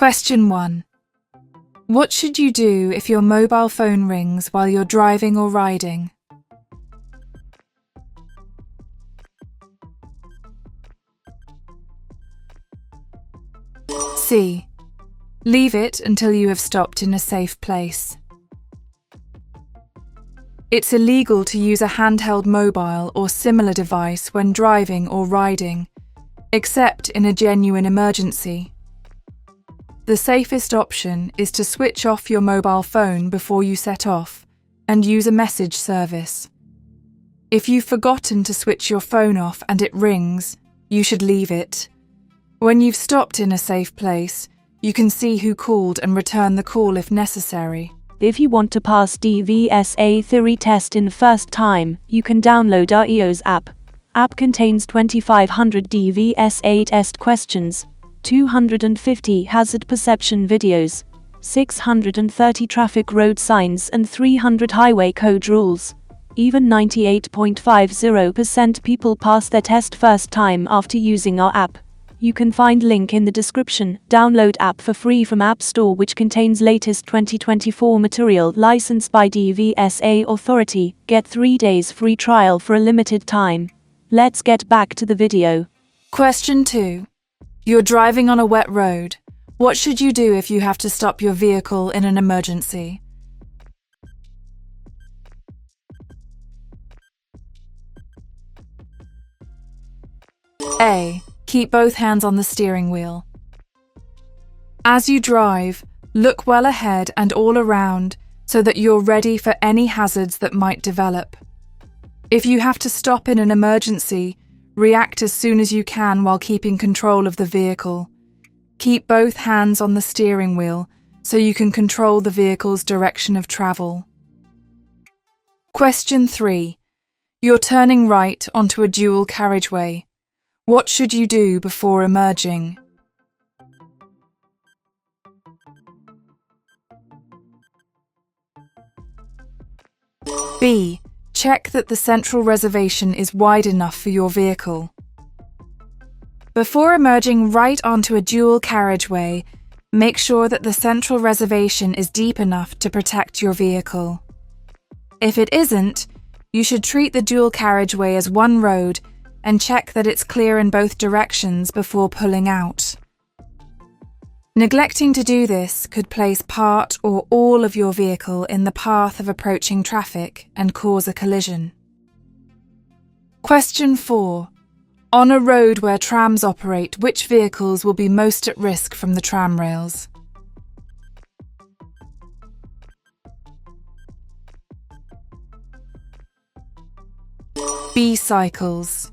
Question 1. What should you do if your mobile phone rings while you're driving or riding? C. Leave it until you have stopped in a safe place. It's illegal to use a handheld mobile or similar device when driving or riding, except in a genuine emergency. The safest option is to switch off your mobile phone before you set off and use a message service. If you've forgotten to switch your phone off and it rings, you should leave it. When you've stopped in a safe place, you can see who called and return the call if necessary. If you want to pass DVSA theory test in first time, you can download our EOS app. App contains 2,500 DVSA test questions, 250 hazard perception videos, 630 traffic road signs and 300 highway code rules. Even 98.50% people pass their test first time after using our app. You can find link in the description. Download app for free from App Store, which contains latest 2024 material licensed by DVSA authority. Get 3 days free trial for a limited time. Let's get back to the video. Question 2. You're driving on a wet road. What should you do if you have to stop your vehicle in an emergency? A. Keep both hands on the steering wheel. As you drive, look well ahead and all around so that you're ready for any hazards that might develop. If you have to stop in an emergency, react as soon as you can while keeping control of the vehicle. Keep both hands on the steering wheel so you can control the vehicle's direction of travel. Question 3. You're turning right onto a dual carriageway. What should you do before emerging? B. Check that the central reservation is wide enough for your vehicle. Before emerging right onto a dual carriageway, make sure that the central reservation is deep enough to protect your vehicle. If it isn't, you should treat the dual carriageway as one road and check that it's clear in both directions before pulling out. Neglecting to do this could place part or all of your vehicle in the path of approaching traffic and cause a collision. Question 4. On a road where trams operate, which vehicles will be most at risk from the tram rails? B. Cycles.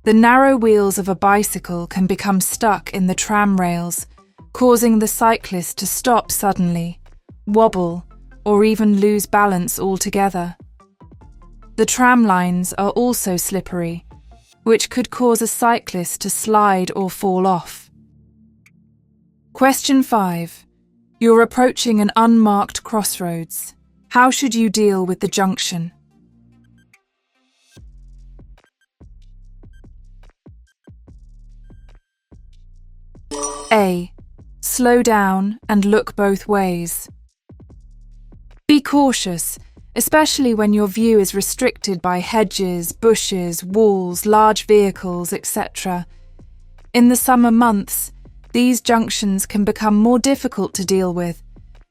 The narrow wheels of a bicycle can become stuck in the tram rails, causing the cyclist to stop suddenly, wobble, or even lose balance altogether. The tram lines are also slippery, which could cause a cyclist to slide or fall off. Question 5. You're approaching an unmarked crossroads. How should you deal with the junction? A. Slow down and look both ways. Be cautious, especially when your view is restricted by hedges, bushes, walls, large vehicles, etc. In the summer months, these junctions can become more difficult to deal with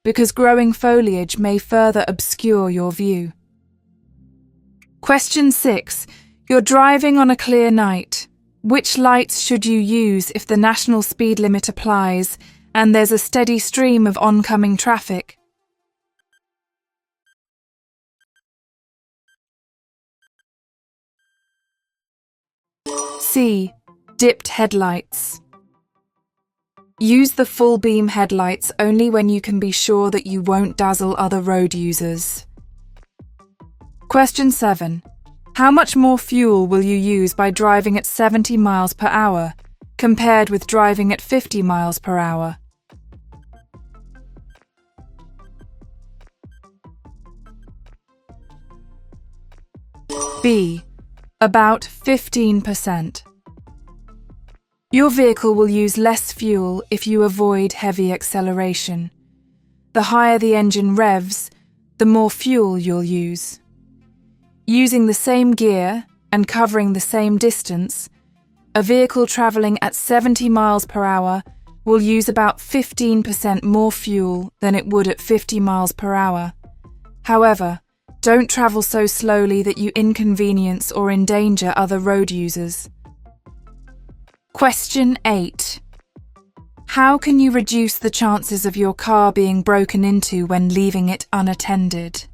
because growing foliage may further obscure your view. Question 6. You're driving on a clear night. Which lights should you use if the national speed limit applies and there's a steady stream of oncoming traffic? C. Dipped headlights. Use the full beam headlights only when you can be sure that you won't dazzle other road users. Question 7. How much more fuel will you use by driving at 70 miles per hour compared with driving at 50 miles per hour? B. About 15%. Your vehicle will use less fuel if you avoid heavy acceleration. The higher the engine revs, the more fuel you'll use. Using the same gear and covering the same distance, a vehicle travelling at 70 miles per hour will use about 15% more fuel than it would at 50 miles per hour. However, don't travel so slowly that you inconvenience or endanger other road users. Question 8. How can you reduce the chances of your car being broken into when leaving it unattended?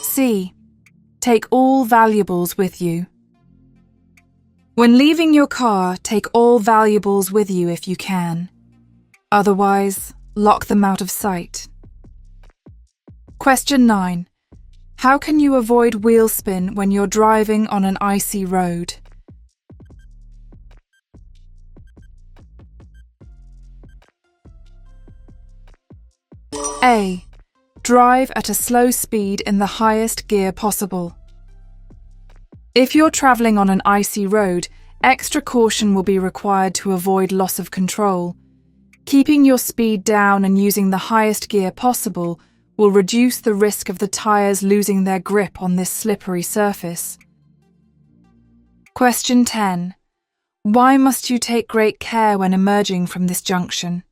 C. Take all valuables with you. When leaving your car, take all valuables with you if you can. Otherwise, lock them out of sight. Question 9. How can you avoid wheel spin when you're driving on an icy road? A. Drive at a slow speed in the highest gear possible. If you're travelling on an icy road, extra caution will be required to avoid loss of control. Keeping your speed down and using the highest gear possible will reduce the risk of the tyres losing their grip on this slippery surface. Question 10. Why must you take great care when emerging from this junction?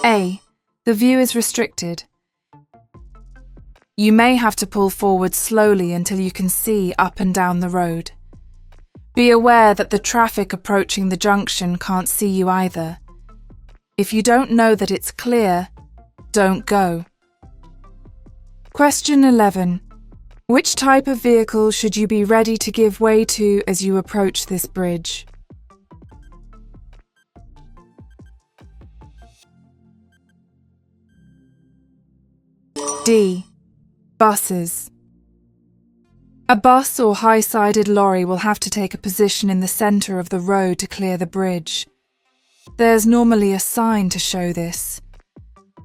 A. The view is restricted. You may have to pull forward slowly until you can see up and down the road. Be aware that the traffic approaching the junction can't see you either. If you don't know that it's clear, don't go. Question 11. Which type of vehicle should you be ready to give way to as you approach this bridge? D. Buses. A bus or high-sided lorry will have to take a position in the centre of the road to clear the bridge. There's normally a sign to show this.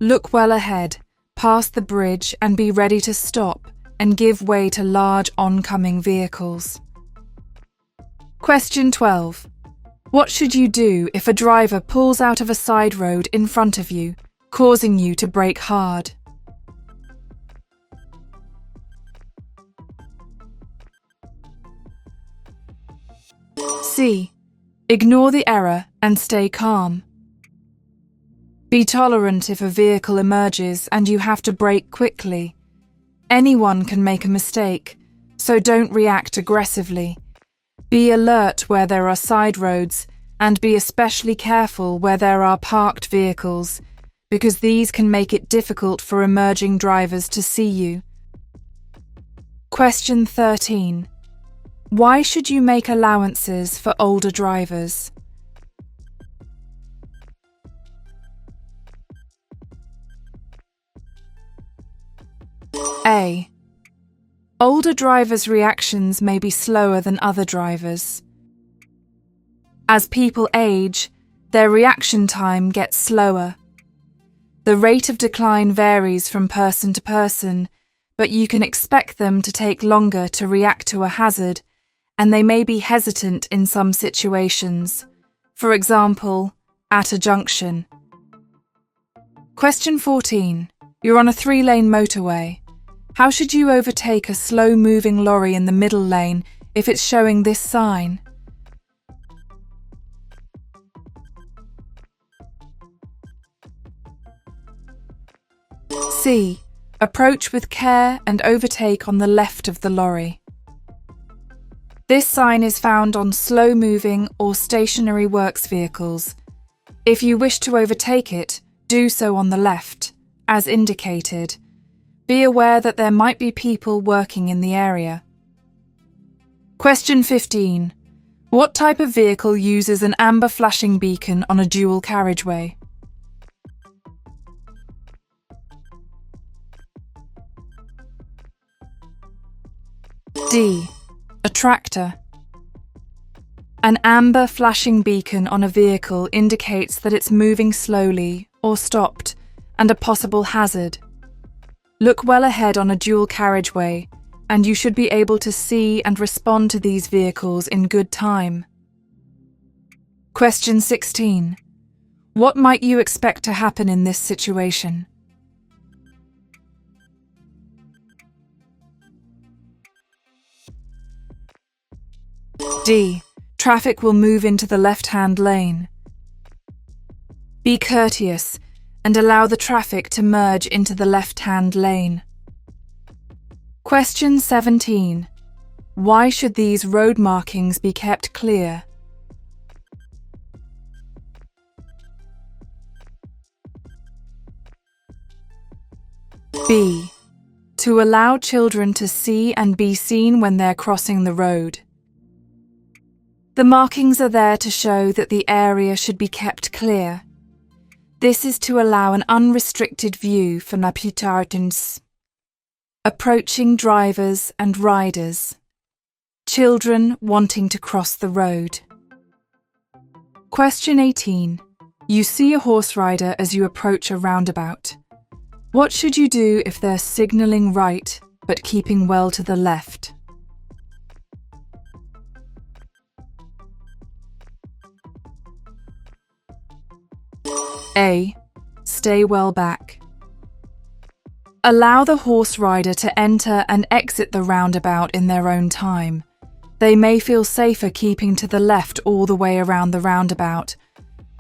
Look well ahead, past the bridge, and be ready to stop and give way to large oncoming vehicles. Question 12. What should you do if a driver pulls out of a side road in front of you, causing you to brake hard? C. Ignore the error and stay calm. Be tolerant if a vehicle emerges and you have to brake quickly. Anyone can make a mistake, so don't react aggressively. Be alert where there are side roads and be especially careful where there are parked vehicles, because these can make it difficult for emerging drivers to see you. Question 13. Why should you make allowances for older drivers? A. Older drivers' reactions may be slower than other drivers. As people age, their reaction time gets slower. The rate of decline varies from person to person, but you can expect them to take longer to react to a hazard, and they may be hesitant in some situations, for example, at a junction. Question 14. You're on a 3-lane motorway. How should you overtake a slow-moving lorry in the middle lane if it's showing this sign? C. Approach with care and overtake on the left of the lorry. This sign is found on slow-moving or stationary works vehicles. If you wish to overtake it, do so on the left, as indicated. Be aware that there might be people working in the area. Question 15. What type of vehicle uses an amber flashing beacon on a dual carriageway? D. A tractor. An amber flashing beacon on a vehicle indicates that it's moving slowly or stopped and a possible hazard. Look well ahead on a dual carriageway, and you should be able to see and respond to these vehicles in good time. Question 16. What might you expect to happen in this situation? D. Traffic will move into the left-hand lane. Be courteous and allow the traffic to merge into the left-hand lane. Question 17. Why should these road markings be kept clear? B. To allow children to see and be seen when they're crossing the road. The markings are there to show that the area should be kept clear. This is to allow an unrestricted view for pedestrians, approaching drivers and riders, children wanting to cross the road. Question 18. You see a horse rider as you approach a roundabout. What should you do if they're signalling right but keeping well to the left? A. Stay well back. Allow the horse rider to enter and exit the roundabout in their own time. They may feel safer keeping to the left all the way around the roundabout.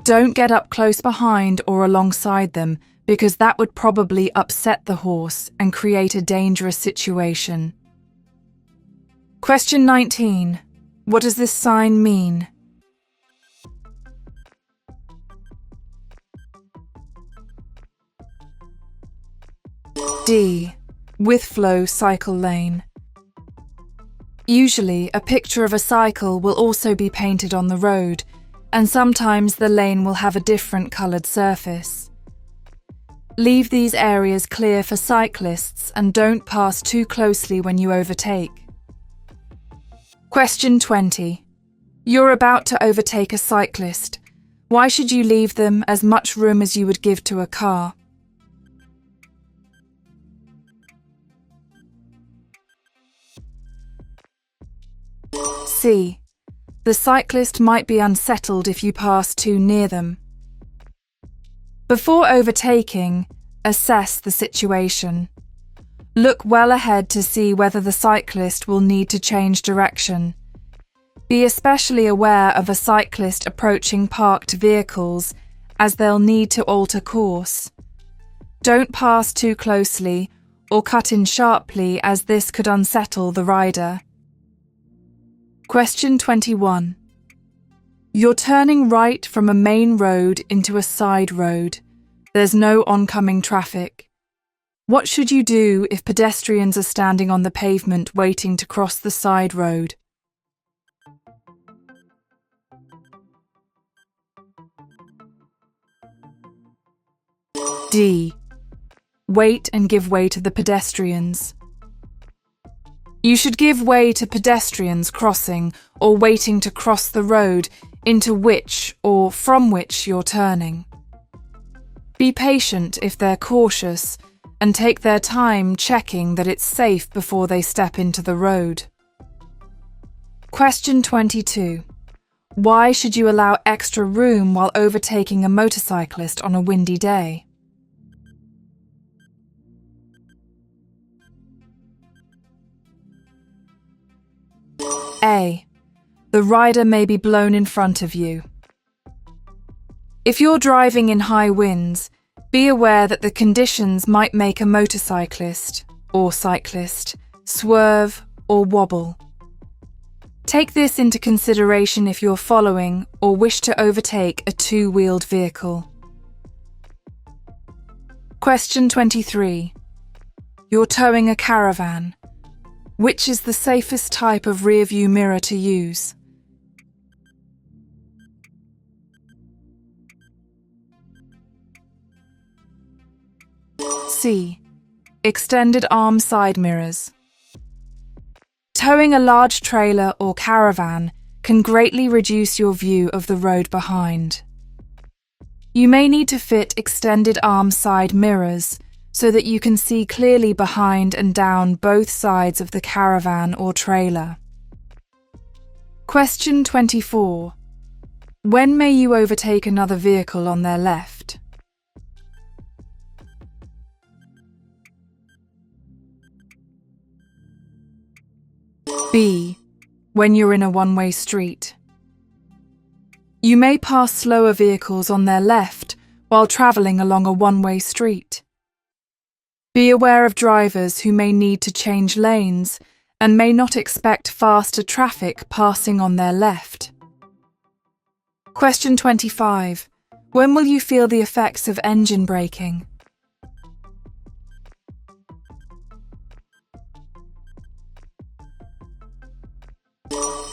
Don't get up close behind or alongside them, because that would probably upset the horse and create a dangerous situation. Question 19. What does this sign mean? D. With flow cycle lane. Usually, a picture of a cycle will also be painted on the road, and sometimes the lane will have a different coloured surface. Leave these areas clear for cyclists and don't pass too closely when you overtake. Question 20. You're about to overtake a cyclist. Why should you leave them as much room as you would give to a car? C. The cyclist might be unsettled if you pass too near them. Before overtaking, assess the situation. Look well ahead to see whether the cyclist will need to change direction. Be especially aware of a cyclist approaching parked vehicles, as they'll need to alter course. Don't pass too closely or cut in sharply, as this could unsettle the rider. Question 21. You're turning right from a main road into a side road. There's no oncoming traffic. What should you do if pedestrians are standing on the pavement waiting to cross the side road? D. Wait and give way to the pedestrians. You should give way to pedestrians crossing or waiting to cross the road into which or from which you're turning. Be patient if they're cautious and take their time checking that it's safe before they step into the road. Question 22. Why should you allow extra room while overtaking a motorcyclist on a windy day? A. The rider may be blown in front of you. If you're driving in high winds, be aware that the conditions might make a motorcyclist or cyclist swerve or wobble. Take this into consideration if you're following or wish to overtake a two-wheeled vehicle. Question 23. You're towing a caravan. Which is the safest type of rear-view mirror to use? C. Extended arm side mirrors. Towing a large trailer or caravan can greatly reduce your view of the road behind. You may need to fit extended arm side mirrors so that you can see clearly behind and down both sides of the caravan or trailer. Question 24. When may you overtake another vehicle on their left? B. When you're in a one-way street. You may pass slower vehicles on their left while travelling along a one-way street. Be aware of drivers who may need to change lanes and may not expect faster traffic passing on their left. Question 25. When will you feel the effects of engine braking?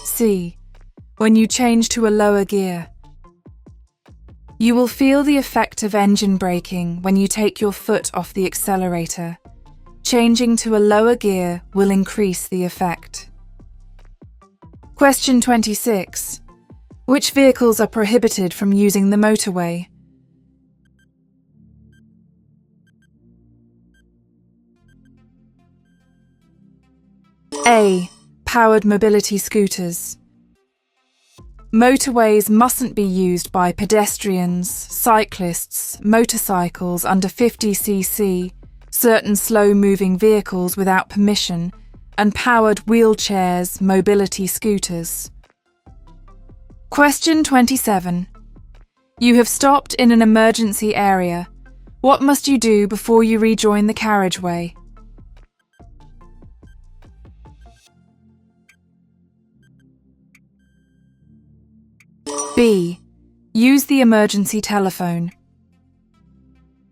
C. When you change to a lower gear. You will feel the effect of engine braking when you take your foot off the accelerator. Changing to a lower gear will increase the effect. Question 26. Which vehicles are prohibited from using the motorway? A. Powered mobility scooters. Motorways mustn't be used by pedestrians, cyclists, motorcycles under 50cc, certain slow-moving vehicles without permission, and powered wheelchairs, mobility scooters. Question 27. You have stopped in an emergency area. What must you do before you rejoin the carriageway? B. Use the emergency telephone.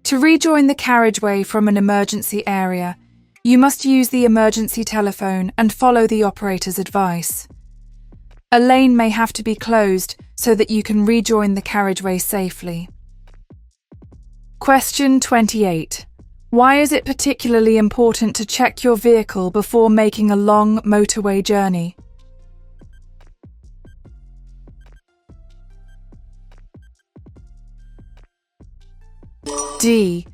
To rejoin the carriageway from an emergency area, you must use the emergency telephone and follow the operator's advice. A lane may have to be closed so that you can rejoin the carriageway safely. Question 28. Why is it particularly important to check your vehicle before making a long motorway journey? D.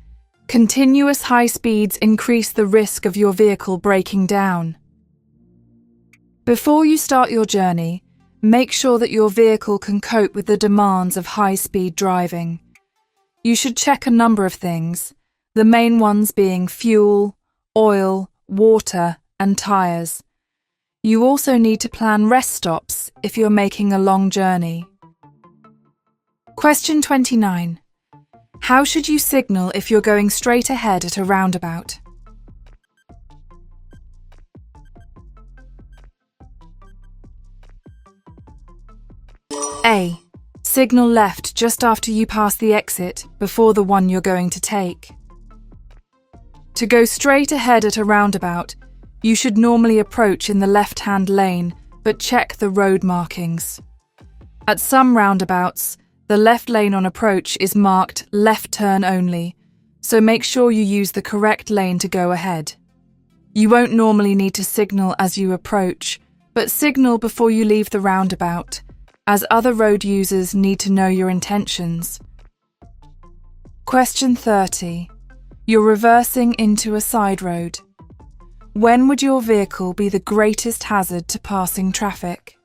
Continuous high speeds increase the risk of your vehicle breaking down. Before you start your journey, make sure that your vehicle can cope with the demands of high-speed driving. You should check a number of things, the main ones being fuel, oil, water, and tyres. You also need to plan rest stops if you're making a long journey. Question 29. How should you signal if you're going straight ahead at a roundabout? A. Signal left just after you pass the exit before the one you're going to take. To go straight ahead at a roundabout, you should normally approach in the left-hand lane, but check the road markings. At some roundabouts, the left lane on approach is marked left turn only, so make sure you use the correct lane to go ahead. You won't normally need to signal as you approach, but signal before you leave the roundabout, as other road users need to know your intentions. Question 30. You're reversing into a side road. When would your vehicle be the greatest hazard to passing traffic?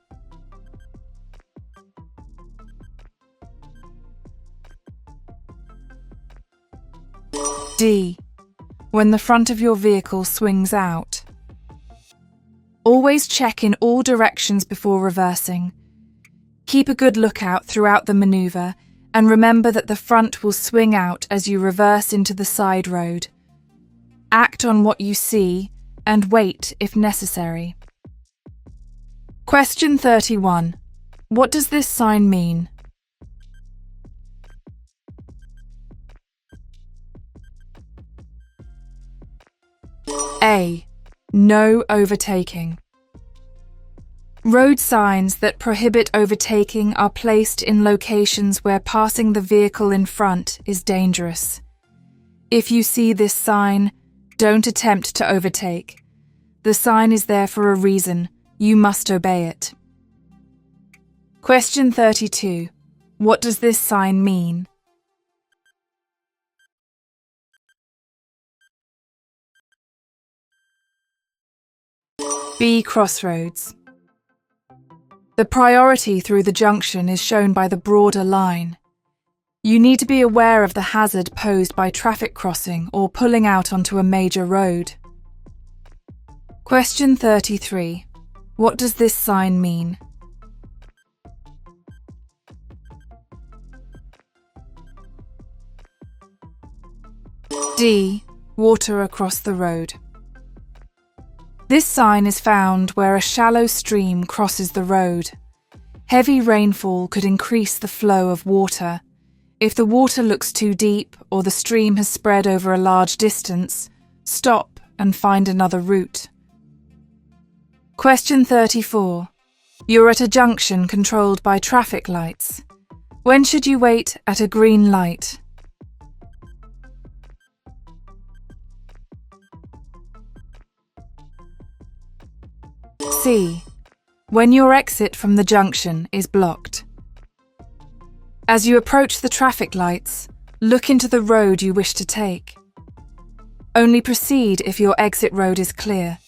D. When the front of your vehicle swings out. Always check in all directions before reversing. Keep a good lookout throughout the manoeuvre and remember that the front will swing out as you reverse into the side road. Act on what you see and wait if necessary. Question 31. What does this sign mean? A. No overtaking. Road signs that prohibit overtaking are placed in locations where passing the vehicle in front is dangerous. If you see this sign, don't attempt to overtake. The sign is there for a reason. You must obey it. Question 32. What does this sign mean? B. Crossroads. The priority through the junction is shown by the broader line. You need to be aware of the hazard posed by traffic crossing or pulling out onto a major road. Question 33. What does this sign mean? D. Water across the road. This sign is found where a shallow stream crosses the road. Heavy rainfall could increase the flow of water. If the water looks too deep or the stream has spread over a large distance, stop and find another route. Question 34. You're at a junction controlled by traffic lights. When should you wait at a green light? C. When your exit from the junction is blocked. As you approach the traffic lights, look into the road you wish to take. Only proceed if your exit road is clear.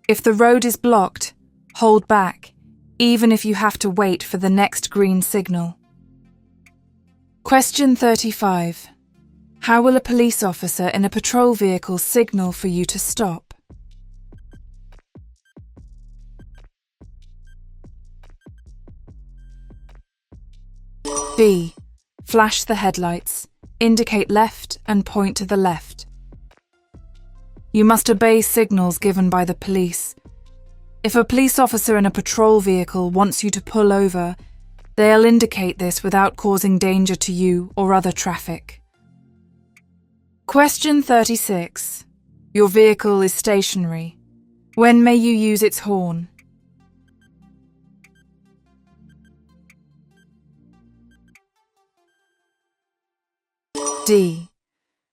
If the road is blocked, hold back, even if you have to wait for the next green signal. Question 35. How will a police officer in a patrol vehicle signal for you to stop? B. Flash the headlights, indicate left and point to the left. You must obey signals given by the police. If a police officer in a patrol vehicle wants you to pull over, they'll indicate this without causing danger to you or other traffic. Question 36. Your vehicle is stationary. When may you use its horn? D.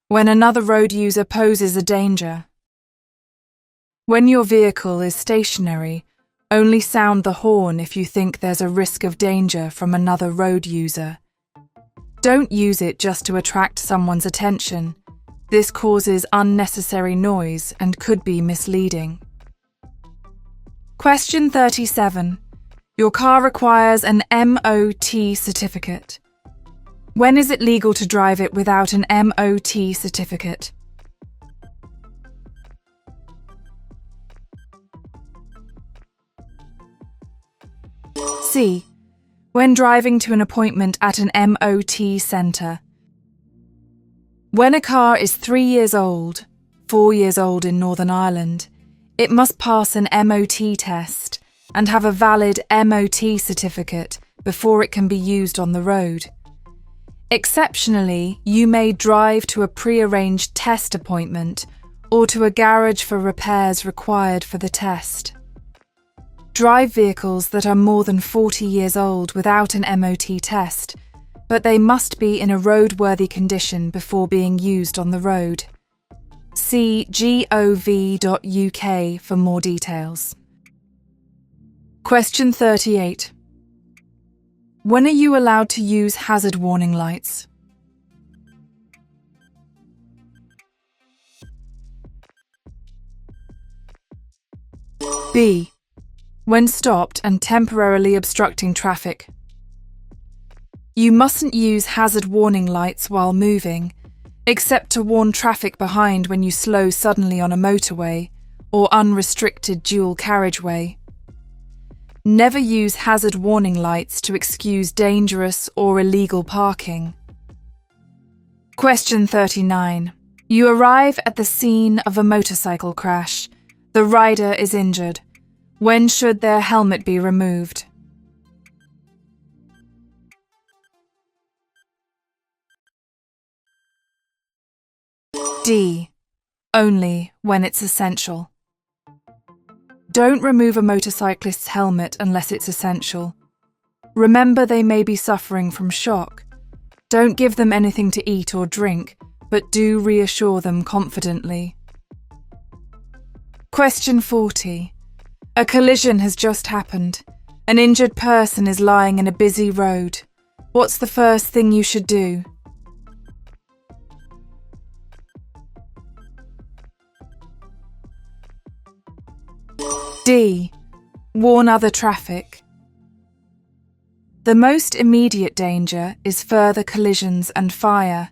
When another road user poses a danger. When your vehicle is stationary, only sound the horn if you think there's a risk of danger from another road user. Don't use it just to attract someone's attention. This causes unnecessary noise and could be misleading. Question 37. Your car requires an MOT certificate. When is it legal to drive it without an MOT certificate? C. When driving to an appointment at an MOT centre. When a car is 3 years old, 4 years old in Northern Ireland, it must pass an MOT test and have a valid MOT certificate before it can be used on the road. Exceptionally, you may drive to a pre-arranged test appointment or to a garage for repairs required for the test. Drive vehicles that are more than 40 years old without an MOT test, but they must be in a roadworthy condition before being used on the road. See gov.uk for more details. Question 38. When are you allowed to use hazard warning lights? B. When stopped and temporarily obstructing traffic. You mustn't use hazard warning lights while moving, except to warn traffic behind when you slow suddenly on a motorway or unrestricted dual carriageway. Never use hazard warning lights to excuse dangerous or illegal parking. Question 39. You arrive at the scene of a motorcycle crash. The rider is injured. When should their helmet be removed? D. Only when it's essential. Don't remove a motorcyclist's helmet unless it's essential. Remember, they may be suffering from shock. Don't give them anything to eat or drink, but do reassure them confidently. Question 40. A collision has just happened. An injured person is lying in a busy road. What's the first thing you should do? D. Warn other traffic. The most immediate danger is further collisions and fire.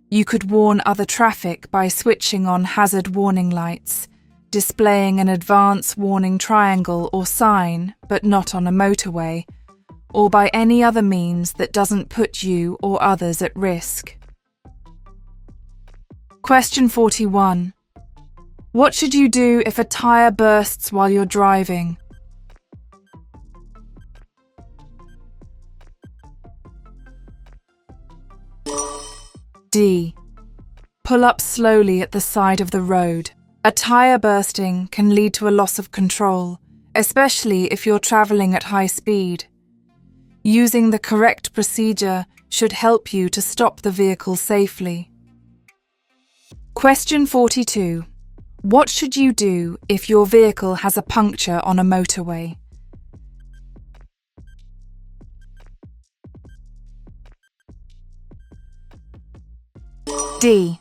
You could warn other traffic by switching on hazard warning lights, displaying an advance warning triangle or sign, but not on a motorway, or by any other means that doesn't put you or others at risk. Question 41. What should you do if a tyre bursts while you're driving? D. Pull up slowly at the side of the road. A tyre bursting can lead to a loss of control, especially if you're travelling at high speed. Using the correct procedure should help you to stop the vehicle safely. Question 42. What should you do if your vehicle has a puncture on a motorway? D.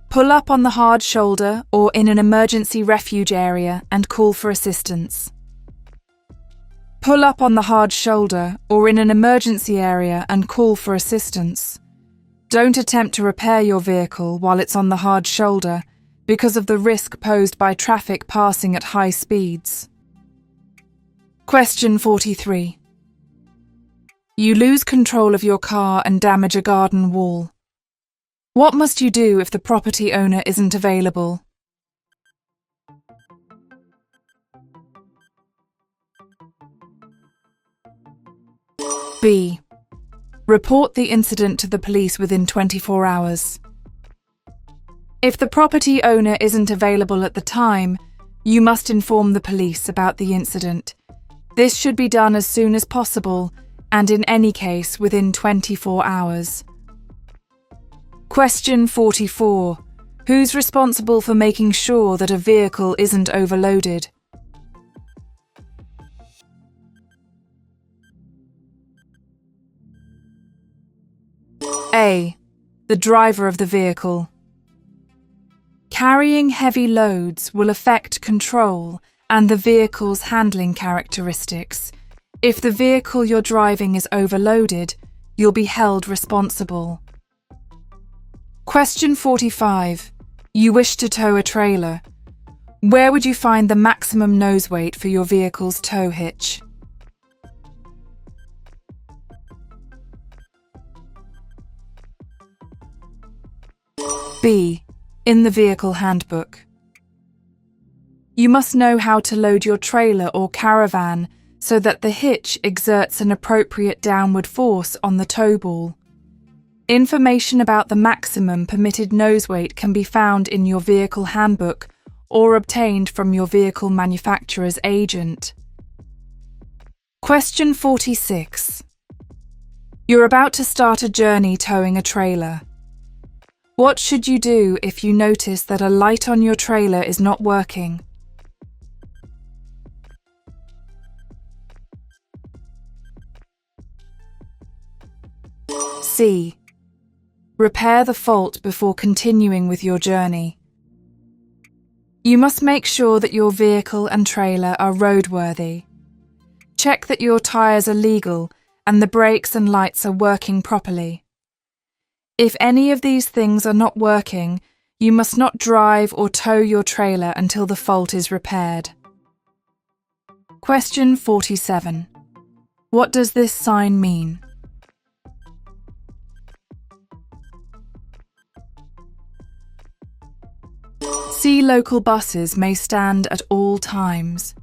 Pull up on the hard shoulder or in an emergency refuge area and call for assistance. Pull up on the hard shoulder or in an emergency area and call for assistance. Don't attempt to repair your vehicle while it's on the hard shoulder because of the risk posed by traffic passing at high speeds. Question 43. You lose control of your car and damage a garden wall. What must you do if the property owner isn't available? B. Report the incident to the police within 24 hours. If the property owner isn't available at the time, you must inform the police about the incident. This should be done as soon as possible and in any case within 24 hours. Question 44. Who's responsible for making sure that a vehicle isn't overloaded? A. The driver of the vehicle. Carrying heavy loads will affect control and the vehicle's handling characteristics. If the vehicle you're driving is overloaded, you'll be held responsible. Question 45. You wish to tow a trailer. Where would you find the maximum nose weight for your vehicle's tow hitch? B. In the vehicle handbook. You must know how to load your trailer or caravan so that the hitch exerts an appropriate downward force on the tow ball. Information about the maximum permitted nose weight can be found in your vehicle handbook or obtained from your vehicle manufacturer's agent. Question 46. You're about to start a journey towing a trailer. What should you do if you notice that a light on your trailer is not working? C. Repair the fault before continuing with your journey. You must make sure that your vehicle and trailer are roadworthy. Check that your tyres are legal and the brakes and lights are working properly. If any of these things are not working, you must not drive or tow your trailer until the fault is repaired. Question 47. What does this sign mean? C. Local buses may stand at all times.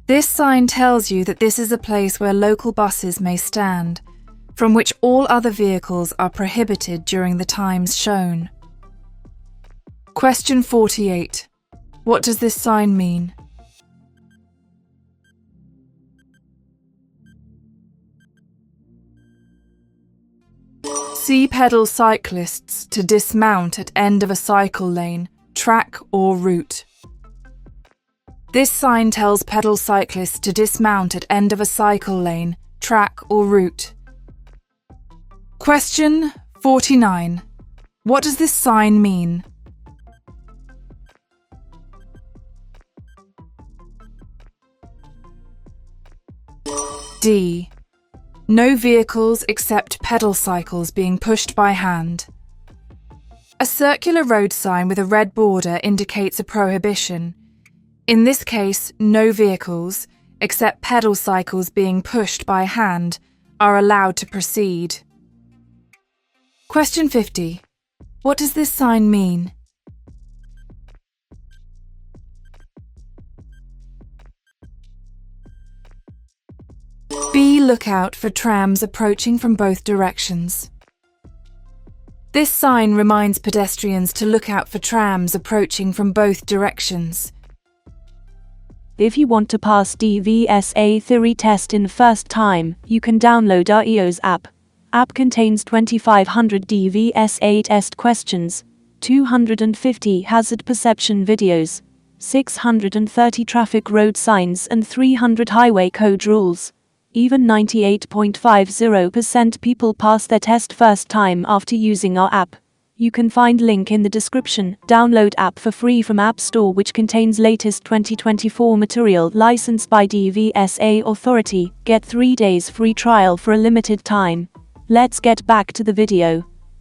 This sign tells you that this is a place where local buses may stand, from which all other vehicles are prohibited during the times shown. Question 48. What does this sign mean? C. Pedal cyclists to dismount at end of a cycle lane, track or route. This sign tells pedal cyclists to dismount at end of a cycle lane, track or route. Question 49. What does this sign mean? D. No vehicles except pedal cycles being pushed by hand. A circular road sign with a red border indicates a prohibition. In this case, no vehicles, except pedal cycles being pushed by hand, are allowed to proceed. Question 50. What does this sign mean? B. Look out for trams approaching from both directions. This sign reminds pedestrians to look out for trams approaching from both directions. If you want to pass DVSA theory test in first time, you can download our EOS app. App contains 2500 DVSA test questions, 250 hazard perception videos, 630 traffic road signs and 300 highway code rules. Even 98.50% people pass their test first time after using our app. You can find link in the description. Download app for free from App Store, which contains latest 2024 material licensed by DVSA authority. Get 3 days free trial for a limited time. Let's get back to the video.